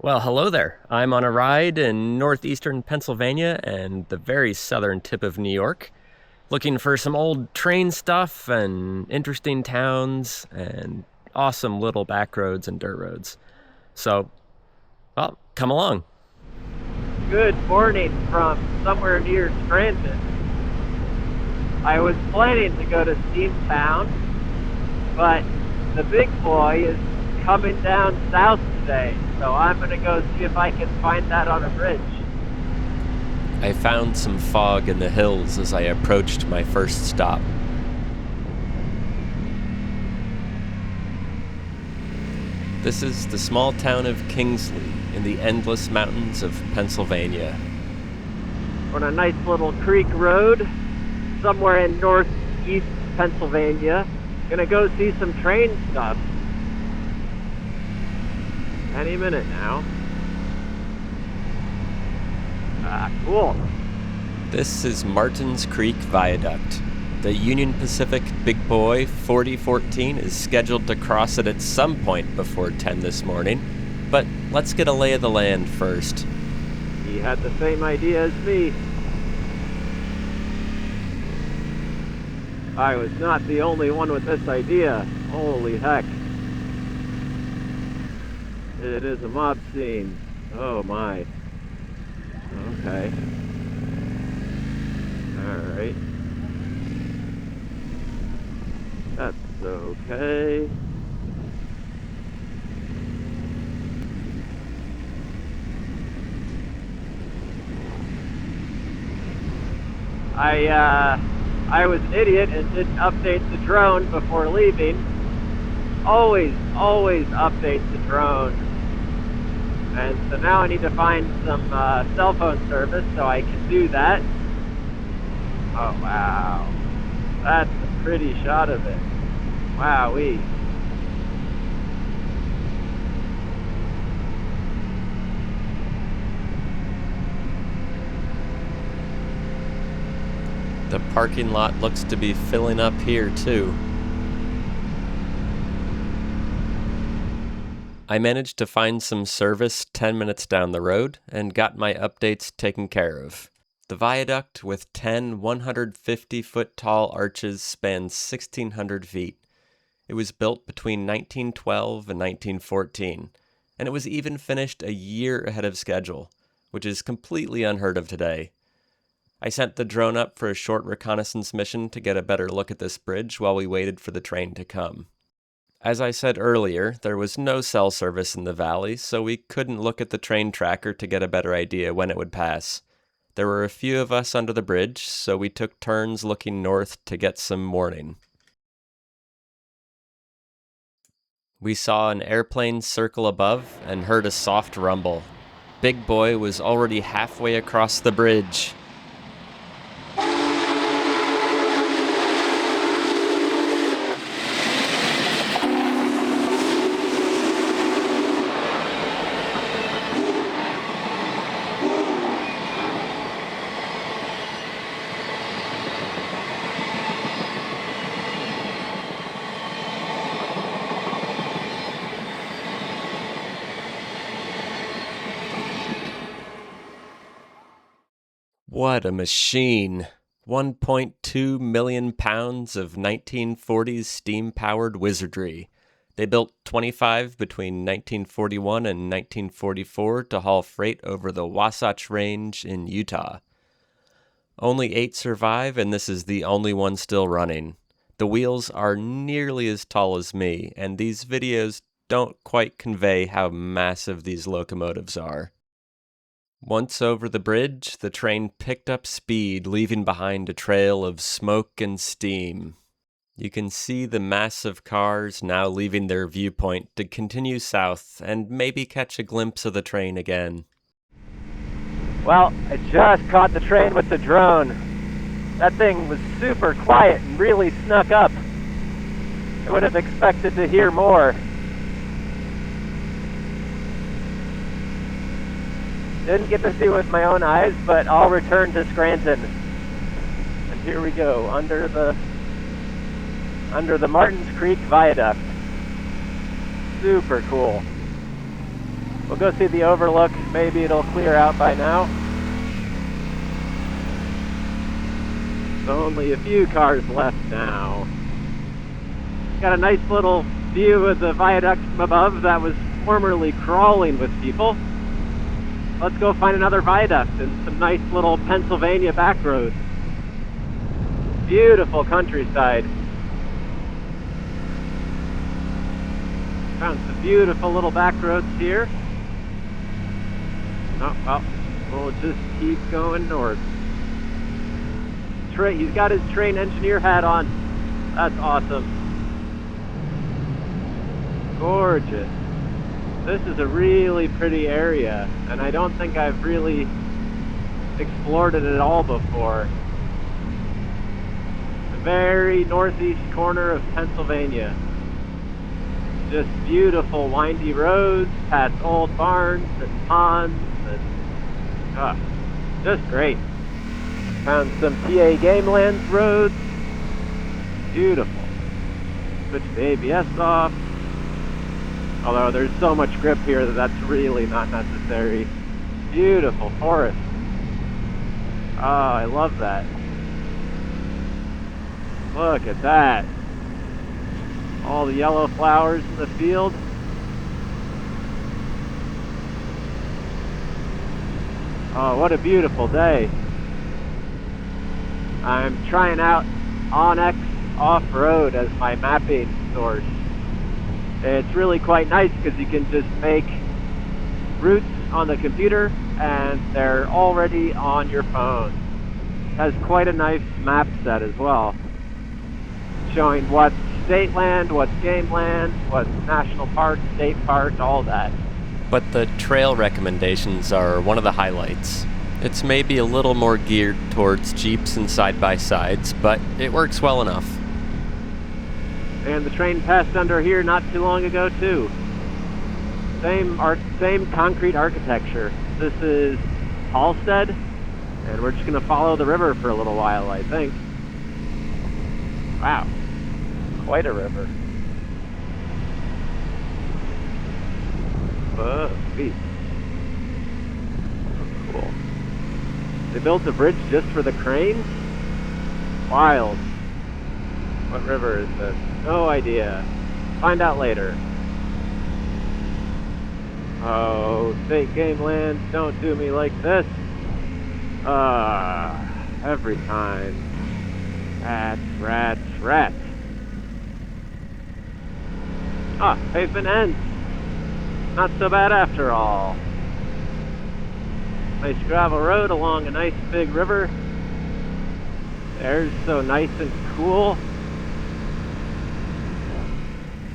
Well, hello there. I'm on a ride in northeastern Pennsylvania and the very southern tip of New York, looking for some old train stuff and interesting towns and awesome little back roads and dirt roads. So, well, come along. Good morning from somewhere near Scranton. I was planning to go to Steamtown, but the big boy is coming down south today, so I'm going to go see if I can find that on a bridge. I found some fog in the hills as I approached my first stop. This is the small town of Kingsley in the endless mountains of Pennsylvania. On a nice little creek road somewhere in northeast Pennsylvania. Gonna go see some train stuff. Any minute now. Cool. This is Martins Creek Viaduct. The Union Pacific Big Boy 4014 is scheduled to cross it at some point before 10 this morning, but let's get a lay of the land first. He had the same idea as me. I was not the only one with this idea. Holy heck. It is a mob scene. Oh my. Okay. Alright. That's okay. I was an idiot and didn't update the drone before leaving. Always update the drone. And so now I need to find some cell phone service so I can do that. Oh wow. That's a pretty shot of it. Wowee. The parking lot looks to be filling up here too. I managed to find some service 10 minutes down the road and got my updates taken care of. The viaduct with 10 150-foot tall arches spans 1,600 feet. It was built between 1912 and 1914, and it was even finished a year ahead of schedule, which is completely unheard of today. I sent the drone up for a short reconnaissance mission to get a better look at this bridge while we waited for the train to come. As I said earlier, there was no cell service in the valley, so we couldn't look at the train tracker to get a better idea when it would pass. There were a few of us under the bridge, so we took turns looking north to get some warning. We saw an airplane circle above and heard a soft rumble. Big Boy was already halfway across the bridge. What a machine! 1.2 million pounds of 1940s steam-powered wizardry. They built 25 between 1941 and 1944 to haul freight over the Wasatch Range in Utah. Only 8 survive, and this is the only one still running. The wheels are nearly as tall as me, and these videos don't quite convey how massive these locomotives are. Once over the bridge, the train picked up speed, leaving behind a trail of smoke and steam. You can see the massive cars now leaving their viewpoint to continue south and maybe catch a glimpse of the train again. Well, I just caught the train with the drone. That thing was super quiet and really snuck up. I would have expected to hear more. Didn't get to see with my own eyes, but I'll return to Scranton. And here we go, under the Martins Creek Viaduct. Super cool. We'll go see the overlook. Maybe it'll clear out by now. So only a few cars left now. Got a nice little view of the viaduct from above that was formerly crawling with people. Let's go find another viaduct and some nice little Pennsylvania back roads. Beautiful countryside. Found some beautiful little back roads here. Oh, well, we'll just keep going north. He's got his train engineer hat on. That's awesome. Gorgeous. This is a really pretty area, and I don't think I've really explored it at all before. The very northeast corner of Pennsylvania. Just beautiful windy roads, past old barns and ponds, and just great. Found some PA Gamelands roads. Beautiful. Switch the ABS off. Although there's so much grip here that that's really not necessary. Beautiful forest. Oh, I love that. Look at that. All the yellow flowers in the field. Oh, what a beautiful day. I'm trying out Onyx Off-Road as my mapping source. It's really quite nice because you can just make routes on the computer and they're already on your phone. It has quite a nice map set as well, showing what's state land, what's game land, what's national park, state park, all that. But the trail recommendations are one of the highlights. It's maybe a little more geared towards Jeeps and side-by-sides, but it works well enough. And the train passed under here not too long ago, too. Same concrete architecture. This is Halstead, and we're just going to follow the river for a little while, I think. Wow. Quite a river. Oh, sweet. Cool. They built a bridge just for the crane? Wild. What river is this? No idea. Find out later. Oh, state game land, don't do me like this. Every time. Rats. Pavement ends. Not so bad after all. Nice gravel road along a nice big river. Air's so nice and cool.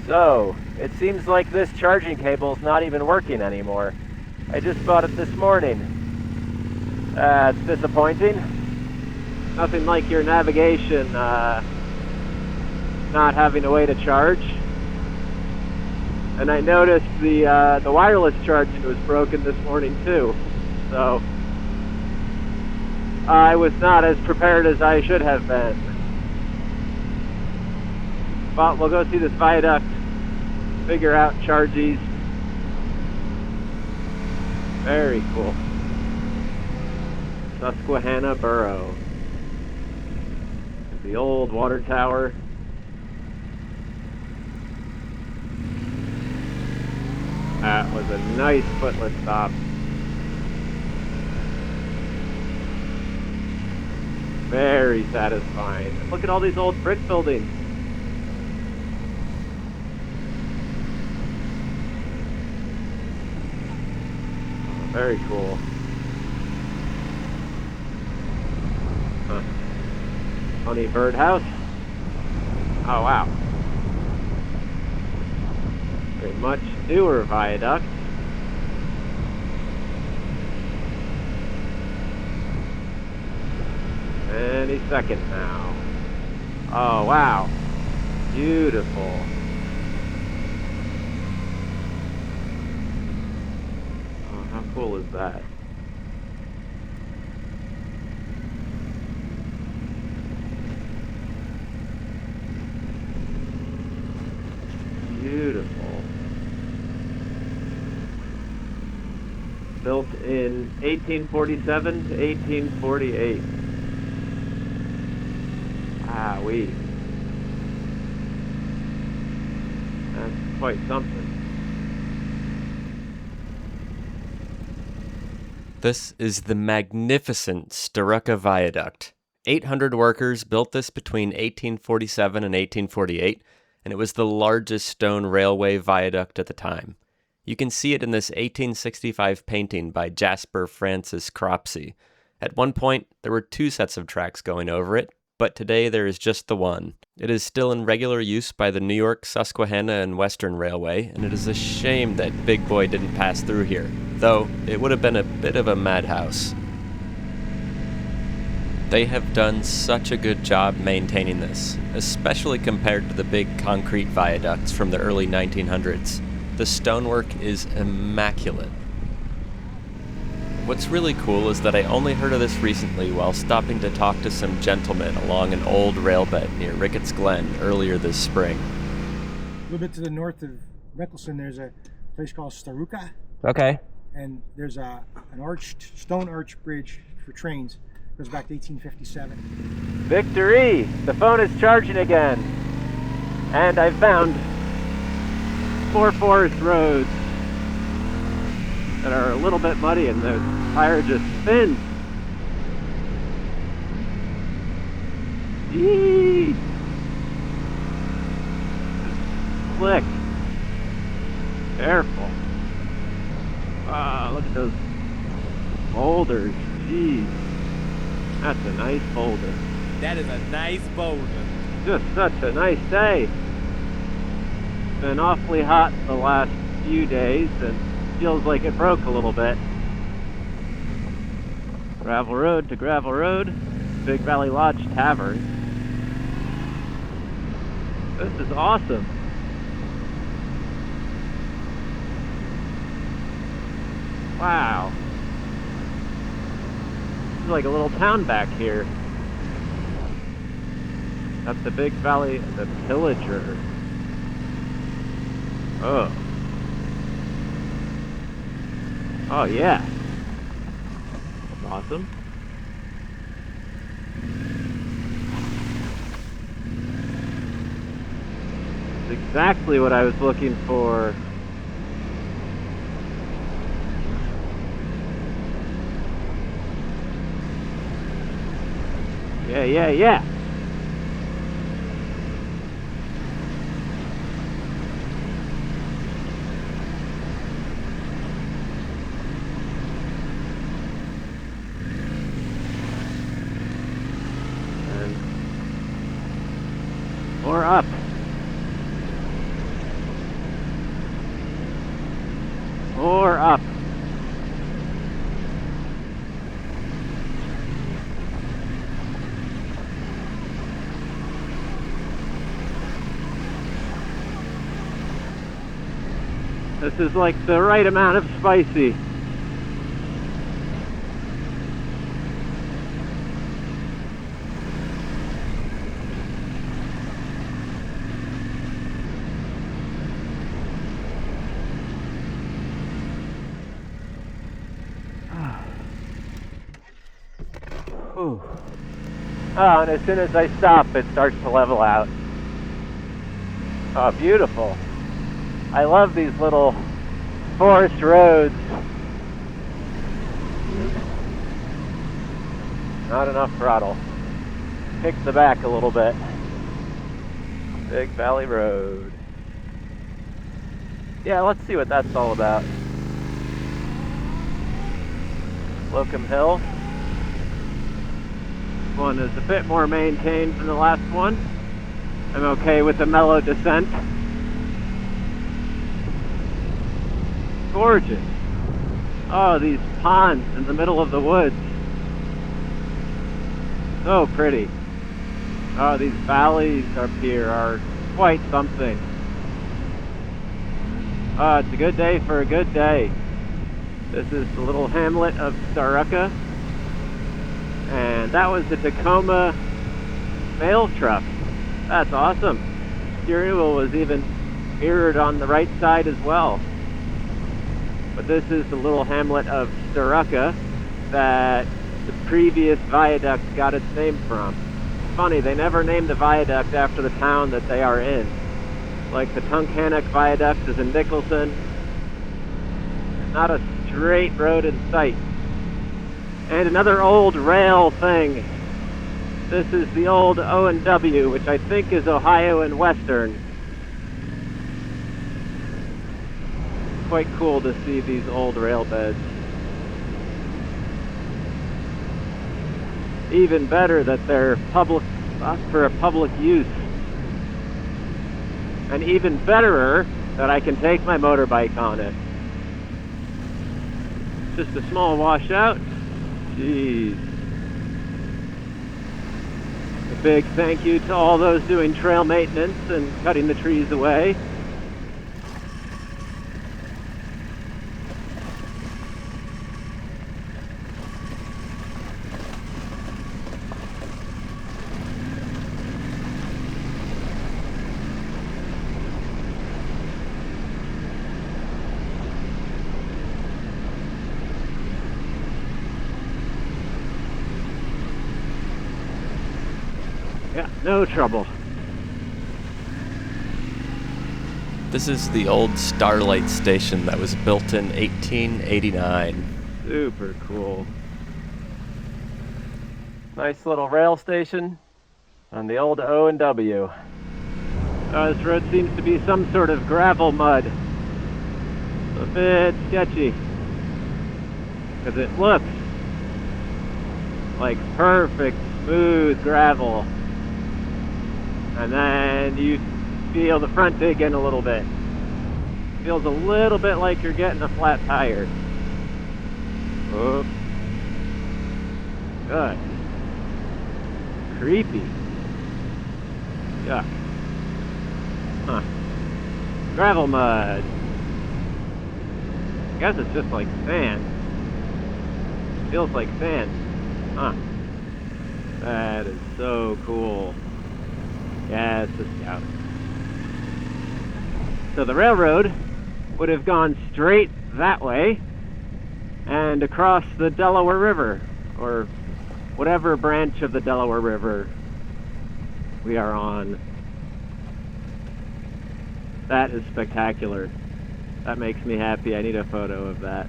So, it seems like this charging cable's not even working anymore. I just bought it this morning. It's disappointing. Nothing like your navigation not having a way to charge. And I noticed the wireless charging was broken this morning too. So, I was not as prepared as I should have been. But we'll go see this viaduct, figure out charges. Very cool. Susquehanna Borough. The old water tower. That was a nice footless stop. Very satisfying. Look at all these old brick buildings. Very cool. Funny birdhouse. Oh wow. Very much newer viaduct. Any second now. Oh wow. Beautiful. Oh, how cool is that? Beautiful. built in 1847 to 1848. Ah, that's quite something. This is the magnificent Starukka Viaduct. 800 workers built this between 1847 and 1848, and it was the largest stone railway viaduct at the time. You can see it in this 1865 painting by Jasper Francis Cropsey. At one point, there were 2 sets of tracks going over it, but today there is just the one. It is still in regular use by the New York, Susquehanna, and Western Railway, and it is a shame that Big Boy didn't pass through here, though it would have been a bit of a madhouse. They have done such a good job maintaining this, especially compared to the big concrete viaducts from the early 1900s. The stonework is immaculate. What's really cool is that I only heard of this recently while stopping to talk to some gentlemen along an old railbed near Ricketts Glen earlier this spring. A little bit to the north of Mickelson, there's a place called Starukka. Okay. And there's an stone arch bridge for trains. It goes back to 1857. Victory! The phone is charging again. And I found 4 forest roads that are a little bit muddy and the tire just spins. Yee! Slick. Careful. Wow, look at those boulders. Jeez. That's a nice boulder. That is a nice boulder. Just such a nice day. It's been awfully hot the last few days and feels like it broke a little bit. Gravel road to gravel road. Big Valley Lodge Tavern. This is awesome. Wow. This is like a little town back here. That's the Big Valley, the Pillager. Oh. Oh yeah. That's awesome. That's exactly what I was looking for. Yeah. And more up. More up. This is like the right amount of spicy. Whew. Oh, and as soon as I stop, it starts to level out. Oh, beautiful. I love these little forest roads. Not enough throttle. Kick the back a little bit. Big Valley Road. Yeah, let's see what that's all about. Slocum Hill. This one is a bit more maintained than the last one. I'm okay with the mellow descent. Gorgeous. Oh, these ponds in the middle of the woods. So pretty. Oh, these valleys up here are quite something. Oh, it's a good day for a good day. This is the little hamlet of Starukka. And that was the Tacoma mail truck. That's awesome. Steering wheel was even mirrored on the right side as well. But this is the little hamlet of Storuca that the previous viaduct got its name from. It's funny, they never named the viaduct after the town that they are in. Like the Tunkhannock Viaduct is in Nicholson. Not a straight road in sight. And another old rail thing. This is the old O&W, which I think is Ohio and Western. Quite cool to see these old rail beds. Even better that they're public for a public use. And even betterer that I can take my motorbike on it. Just a small washout. Jeez. A big thank you to all those doing trail maintenance and cutting the trees away. Yeah, no trouble. This is the old Starlight Station that was built in 1889. Super cool. Nice little rail station on the old O&W. This road seems to be some sort of gravel mud. A bit sketchy. Because it looks like perfect, smooth gravel. And then you feel the front dig in a little bit. Feels a little bit like you're getting a flat tire. Oh. Good. Creepy. Yuck. Huh. Gravel mud. I guess it's just like sand. Feels like sand. Huh. That is so cool. Yeah, it's a Scout. So the railroad would have gone straight that way and across the Delaware River, or whatever branch of the Delaware River we are on. That is spectacular. That makes me happy. I need a photo of that.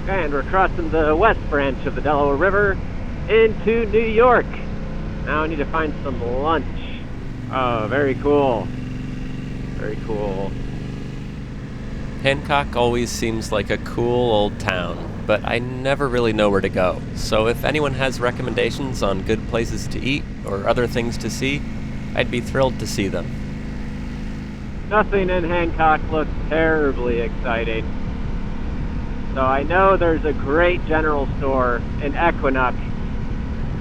And we're crossing the west branch of the Delaware River into New York. Now I need to find some lunch. Oh, very cool. Very cool. Hancock always seems like a cool old town, but I never really know where to go. So if anyone has recommendations on good places to eat or other things to see, I'd be thrilled to see them. Nothing in Hancock looks terribly exciting. So I know there's a great general store in Equinox.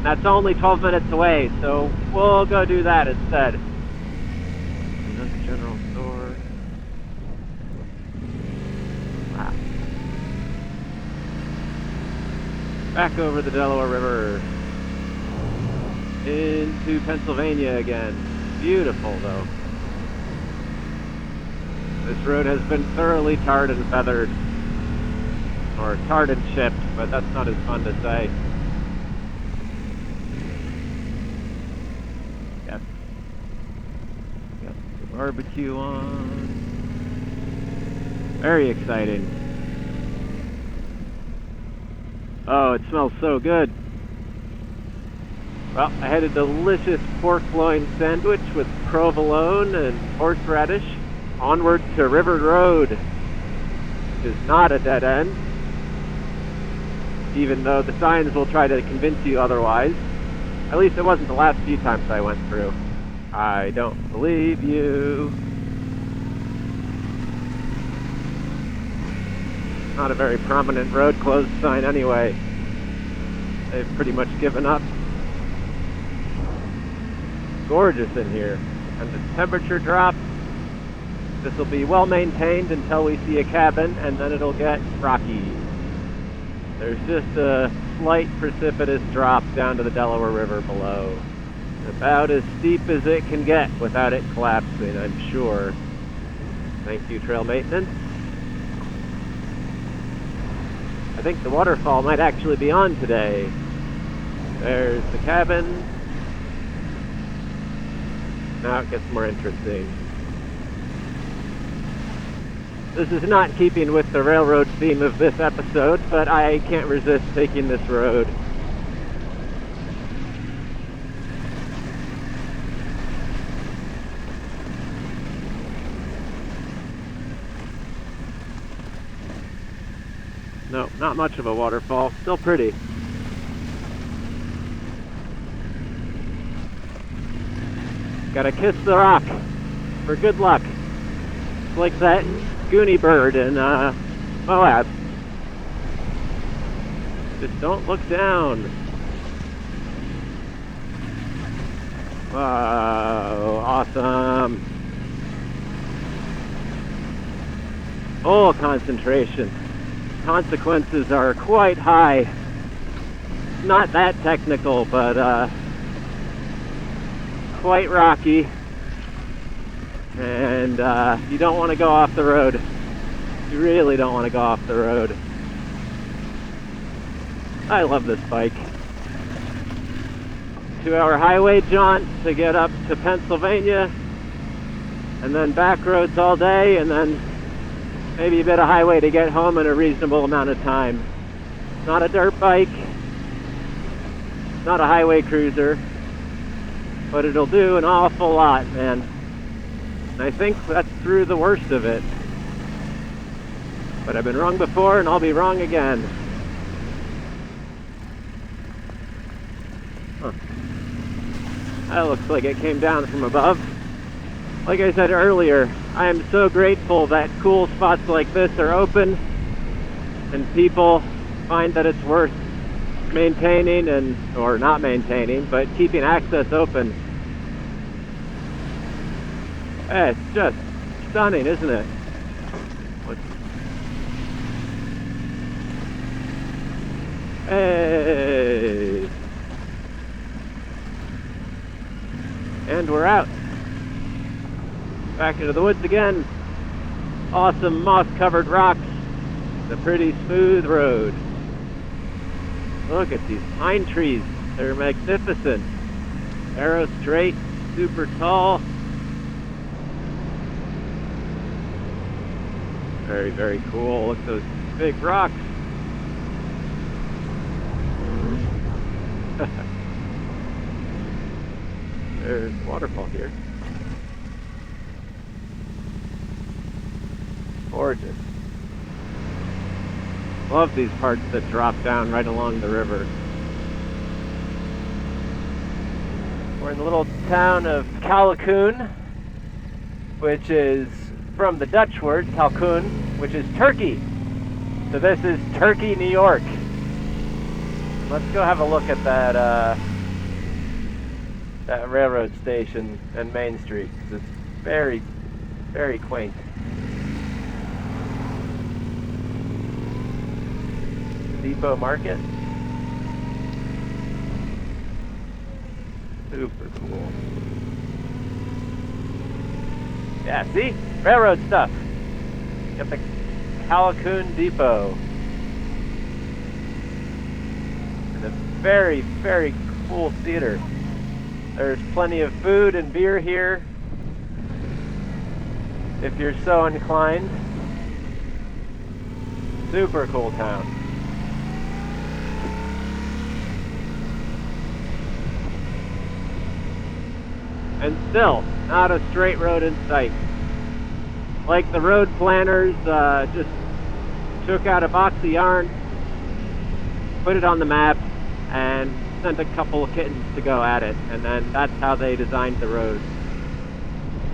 That's only 12 minutes away, so we'll go do that instead. Another general store. Wow. Back over the Delaware River. Into Pennsylvania again. Beautiful, though. This road has been thoroughly tarred and feathered. Or tarred and chipped, but that's not as fun to say. Yep. Got the barbecue on. Very exciting. Oh, it smells so good. Well, I had a delicious pork loin sandwich with provolone and horseradish onward to River Road, which is not a dead end, even though the signs will try to convince you otherwise. At least it wasn't the last few times I went through. I don't believe you. Not a very prominent road closed sign anyway. They've pretty much given up. Gorgeous in here. And the temperature drops. This will be well maintained until we see a cabin, and then it'll get rocky. There's just a slight precipitous drop down to the Delaware River below. About as steep as it can get without it collapsing, I'm sure. Thank you, trail maintenance. I think the waterfall might actually be on today. There's the cabin. Now it gets more interesting. This is not in keeping with the railroad theme of this episode, but I can't resist taking this road. No, not much of a waterfall. Still pretty. Gotta kiss the rock for good luck. It's like that Goonie bird in Moab. Just don't look down. Wow, awesome. Full concentration. Consequences are quite high. Not that technical, but quite rocky. And you don't want to go off the road. You really don't want to go off the road. I love this bike. 2-hour highway jaunt to get up to Pennsylvania, and then back roads all day, and then maybe a bit of highway to get home in a reasonable amount of time. Not a dirt bike, not a highway cruiser, but it'll do an awful lot, man. And I think that's through the worst of it. But I've been wrong before, and I'll be wrong again. Huh. That looks like it came down from above. Like I said earlier, I am so grateful that cool spots like this are open and people find that it's worth maintaining or not maintaining, but keeping access open. It's just stunning, isn't it? Hey! And we're out. Back into the woods again. Awesome moss-covered rocks. The pretty smooth road. Look at these pine trees. They're magnificent. Arrow straight, super tall. Very, very cool. Look at those big rocks. There's a waterfall here. Gorgeous. Love these parts that drop down right along the river. We're in the little town of Callicoon, which is from the Dutch word kalkoen, which is Turkey. So this is Turkey, New York. Let's go have a look at that that railroad station and Main Street. It's very, very quaint. Depot Market. Super cool. Yeah, see? Railroad stuff. Got the Callicoon Depot. And a very, very cool theater. There's plenty of food and beer here, if you're so inclined. Super cool town. And still, not a straight road in sight. Like the road planners just took out a box of yarn, put it on the map, and sent a couple of kittens to go at it, and then that's how they designed the road.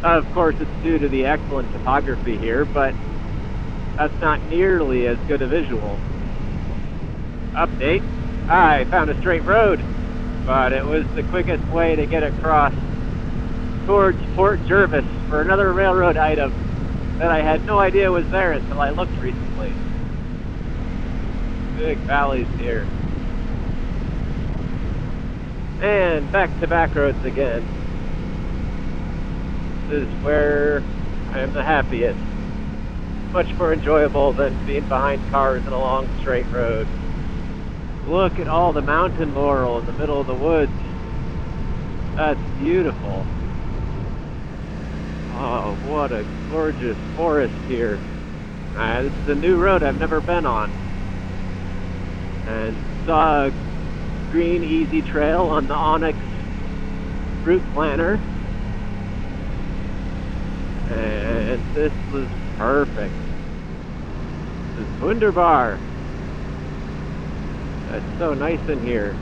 Of course, it's due to the excellent topography here, but that's not nearly as good a visual. Update: I found a straight road, but it was the quickest way to get across towards Port Jervis for another railroad item that I had no idea was there until I looked recently. Big valleys here. And back to backroads again. This is where I am the happiest. Much more enjoyable than being behind cars in a long straight road. Look at all the mountain laurel in the middle of the woods. That's beautiful. Oh, what a gorgeous forest here. This is a new road I've never been on. And saw a green easy trail on the Onyx route planner. And this was perfect. This is wunderbar. It's so nice in here.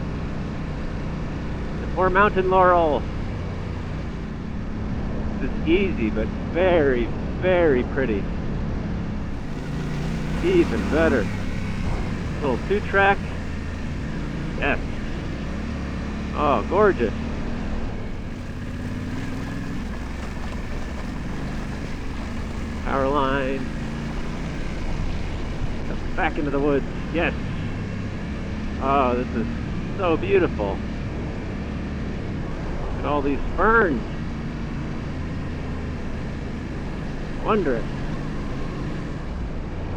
And more mountain laurel. It's easy, but very, very pretty. Even better. Little 2-track. Yes. Oh, gorgeous. Power line. Back into the woods. Yes. Oh, this is so beautiful. Look at all these ferns. Wondrous.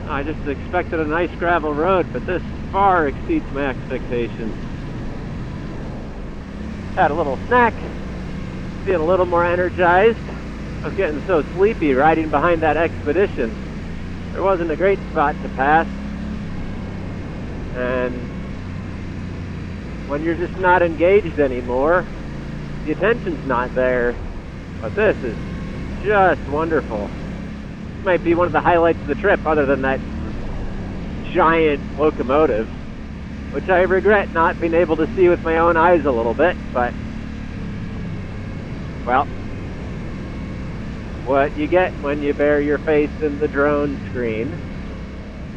I just expected a nice gravel road, but this far exceeds my expectations. Had a little snack, feeling a little more energized. I was getting so sleepy riding behind that expedition. There wasn't a great spot to pass. And when you're just not engaged anymore, the attention's not there. But this is just wonderful. Might be one of the highlights of the trip, other than that giant locomotive, which I regret not being able to see with my own eyes a little bit, but, well, what you get when you bury your face in the drone screen.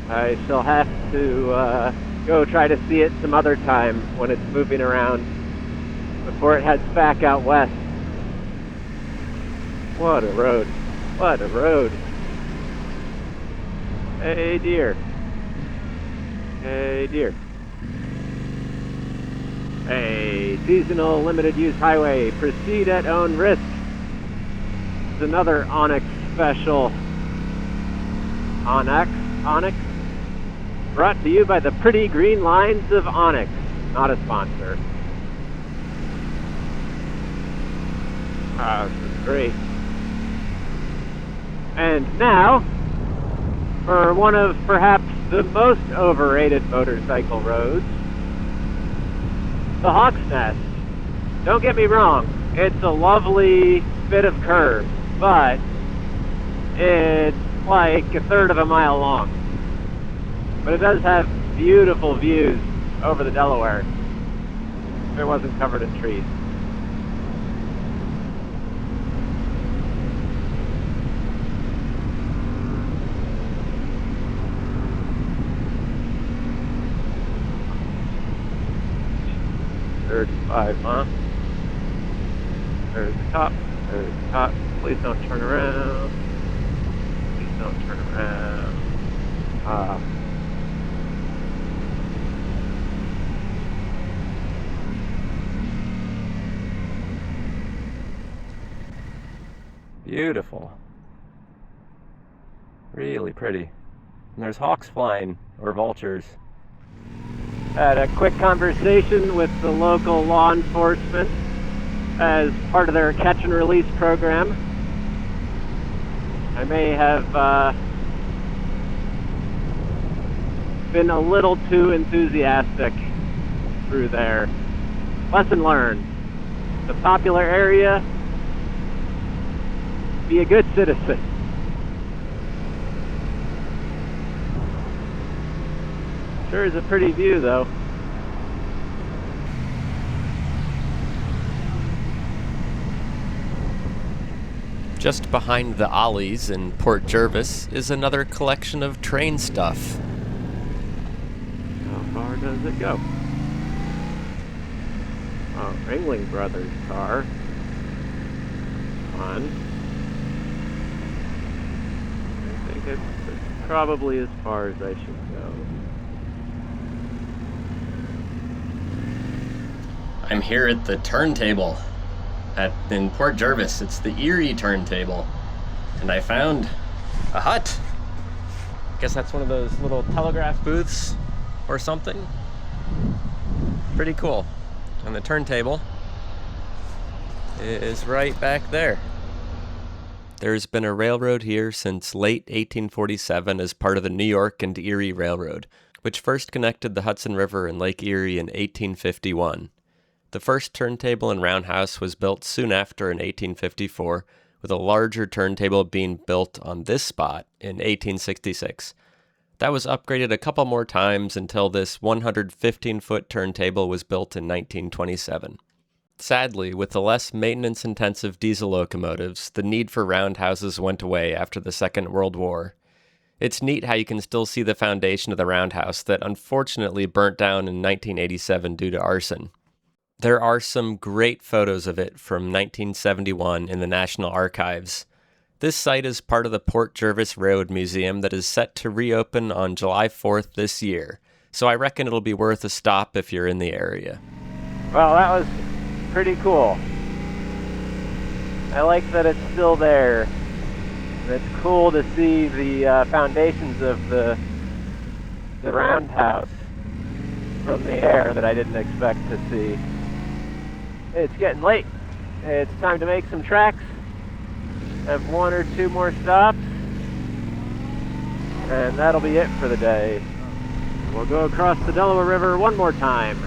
I shall have to go try to see it some other time when it's moving around before it heads back out west. What a road. What a road. Hey dear. Hey dear. A seasonal limited use highway. Proceed at own risk. This is another Onyx special. Onyx? Brought to you by the pretty green lines of Onyx. Not a sponsor. Ah, this is great. And now, for one of perhaps the most overrated motorcycle roads, the Hawk's Nest. Don't get me wrong, it's a lovely bit of curve, but it's like a third of a mile long. But it does have beautiful views over the Delaware if it wasn't covered in trees. Huh? There's the top. There's the top. Please don't turn around. Please don't turn around. Beautiful. Really pretty. And there's hawks flying, or vultures. Had a quick conversation with the local law enforcement as part of their catch and release program. I may have been a little too enthusiastic through there. Lesson learned. The popular area, be a good citizen. Sure is a pretty view, though. Just behind the Ollies in Port Jervis is another collection of train stuff. How far does it go? Oh, Ringling Brothers car. Fun. I think it's probably as far as I should go. I'm here at the turntable in Port Jervis. It's the Erie turntable. And I found a hut. Guess that's one of those little telegraph booths or something. Pretty cool. And the turntable is right back there. There's been a railroad here since late 1847 as part of the New York and Erie Railroad, which first connected the Hudson River and Lake Erie in 1851. The first turntable and roundhouse was built soon after in 1854, with a larger turntable being built on this spot in 1866. That was upgraded a couple more times until this 115-foot turntable was built in 1927. Sadly, with the less maintenance-intensive diesel locomotives, the need for roundhouses went away after the Second World War. It's neat how you can still see the foundation of the roundhouse that unfortunately burnt down in 1987 due to arson. There are some great photos of it from 1971 in the National Archives. This site is part of the Port Jervis Railroad Museum that is set to reopen on July 4th this year, so I reckon it'll be worth a stop if you're in the area. Well, that was pretty cool. I like that it's still there. It's cool to see the foundations of the roundhouse from the air that I didn't expect to see. It's getting late. It's time to make some tracks. Have one or two more stops, and that'll be it for the day. We'll go across the Delaware River one more time,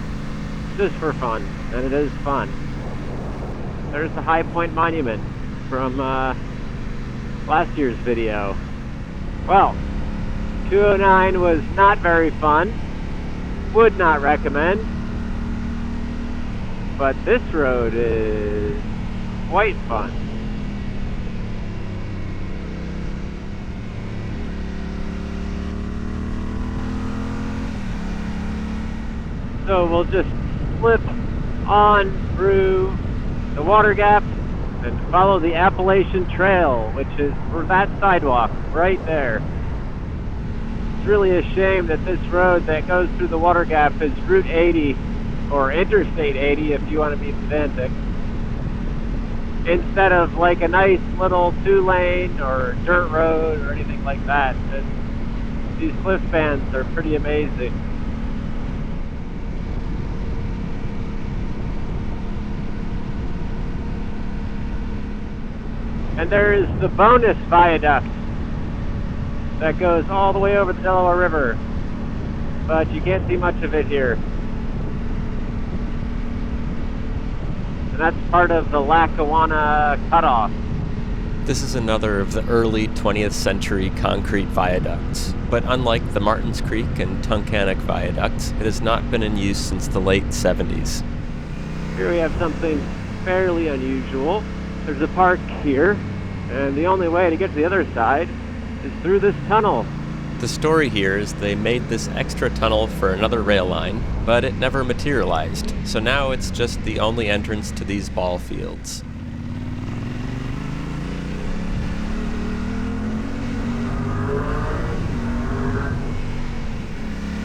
just for fun, and it is fun. There's the High Point Monument from last year's video. Well, 209 was not very fun. Would not recommend. But this road is quite fun. So we'll just slip on through the water gap and follow the Appalachian Trail, which is for that sidewalk right there. It's really a shame that this road that goes through the water gap is Route 80, or Interstate 80 if you want to be pedantic, instead of like a nice little 2-lane or dirt road or anything like that. These cliff bands are pretty amazing. And there is the bonus viaduct that goes all the way over the Delaware River, but you can't see much of it here. And that's part of the Lackawanna Cutoff. This is another of the early 20th century concrete viaducts, but unlike the Martins Creek and Tunkhannock viaducts, it has not been in use since the late 70s. Here we have something fairly unusual. There's a park here, and the only way to get to the other side is through this tunnel. The story here is they made this extra tunnel for another rail line, but it never materialized, so now it's just the only entrance to these ball fields.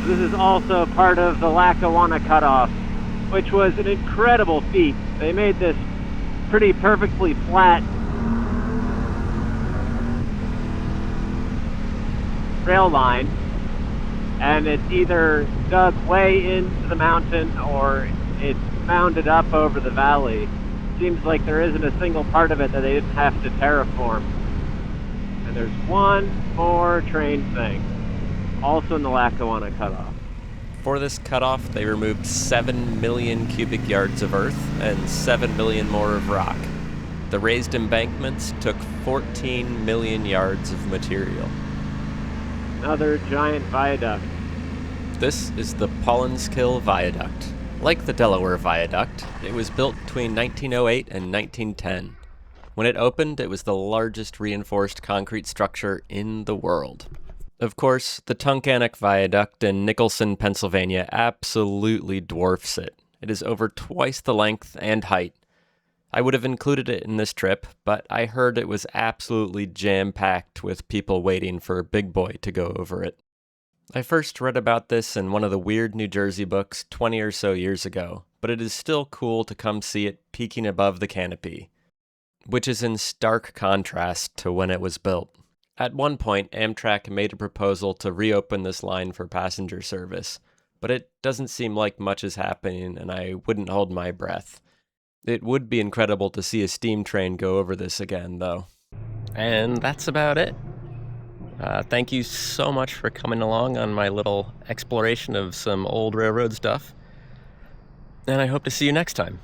This is also part of the Lackawanna Cutoff, which was an incredible feat. They made this pretty perfectly flat rail line, and it's either dug way into the mountain or it's mounded up over the valley. Seems like there isn't a single part of it that they didn't have to terraform. And there's one more train thing, also in the Lackawanna Cutoff. For this cutoff, they removed 7 million cubic yards of earth and 7 million more of rock. The raised embankments took 14 million yards of material. Another giant viaduct. This is the Pollenskill Viaduct. Like the Delaware Viaduct, it was built between 1908 and 1910. When it opened, it was the largest reinforced concrete structure in the world. Of course, the Tunkhannock Viaduct in Nicholson, Pennsylvania absolutely dwarfs it. It is over twice the length and height. I would have included it in this trip, but I heard it was absolutely jam-packed with people waiting for Big Boy to go over it. I first read about this in one of the weird New Jersey books 20 or so years ago, but it is still cool to come see it peeking above the canopy, which is in stark contrast to when it was built. At one point, Amtrak made a proposal to reopen this line for passenger service, but it doesn't seem like much is happening, and I wouldn't hold my breath. It would be incredible to see a steam train go over this again, though. And that's about it. Thank you so much for coming along on my little exploration of some old railroad stuff. And I hope to see you next time.